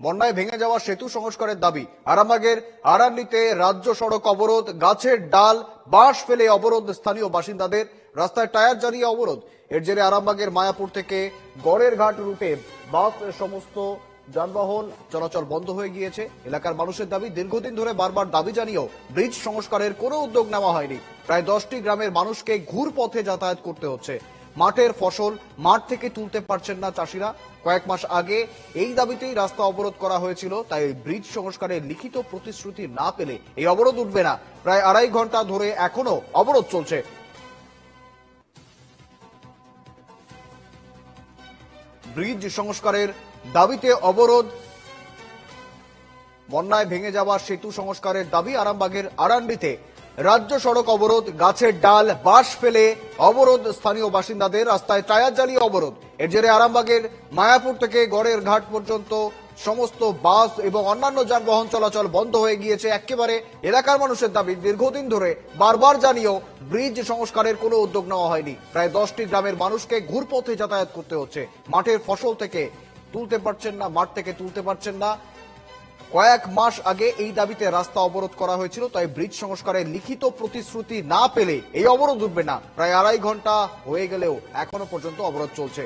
বন্যায় ভেঙে যাওয়া সেতু সংস্কারের দাবি। আরামবাগের আরান্নিতে রাজ্য সড়ক অবরোধ, গাছের ডাল বাঁশ ফেলে অবরোধ স্থানীয় বাসিন্দাদের, রাস্তায় টায়ার জ্বালিয়ে অবরোধ। এর জেরে আরামবাগের মায়াপুর থেকে গড়ের ঘাট রুটে বাস সমস্ত যানবাহন চলাচল বন্ধ হয়ে গিয়েছে। এলাকার মানুষের দাবি, দীর্ঘদিন ধরে বারবার দাবি জানিয়েও ব্রিজ সংস্কারের কোনো উদ্যোগ নেওয়া হয়নি। প্রায় 10টি গ্রামের মানুষকে ঘুর পথে যাতায়াত করতে হচ্ছে। মাঠের ফসল মাঠ থেকে তুলতে পারছেন না চাষিরা। কয়েক মাস আগে এই দাবিতেই রাস্তা অবরোধ করা হয়েছিল, তাই ব্রিজ সংস্কারের লিখিত প্রতিশ্রুতি না পেলে এই অবরোধ উঠবে না। প্রায় 2.5 ঘন্টা ধরে এখনো অবরোধ চলছে। ব্রিজ সংস্কারের দাবিতে অবরোধ, বন্যায় ভেঙে যাওয়া সেতু সংস্কারের দাবি। আরামবাগের আরান্ডিতে রাজ্য সড়ক অবরোধ, গাছের ডাল বাঁশ ফেলে অবরোধ স্থানীয় বাসিন্দাদের, রাস্তায় টায়ার জ্বালিয়ে অবরোধ। এর জেরে আরামবাগের মায়াপুর থেকে গড়ের ঘাট পর্যন্ত সমস্ত বাস এবং অন্যান্য যানবাহন চলাচল বন্ধ হয়ে গিয়েছে। একেবারে এলাকার মানুষের দাবি, দীর্ঘদিন ধরে বারবার জানিয়েও ব্রিজ সংস্কারের কোনো উদ্যোগ নেওয়া হয়নি। প্রায় 10টি গ্রামের মানুষকে ঘুরপথে যাতায়াত করতে হচ্ছে। মাঠের ফসল থেকে তুলতে পারছেন না, মাঠ থেকে তুলতে পারছেন না। কয়েক মাস আগে এই দাবিতে রাস্তা অবরোধ করা হয়েছিল, তাই ব্রিজ সংস্কারের লিখিত প্রতিশ্রুতি না পেলে এই অবরোধ উঠবে না। প্রায় 2.5 ঘন্টা হয়ে গেলেও এখনো পর্যন্ত অবরোধ চলছে।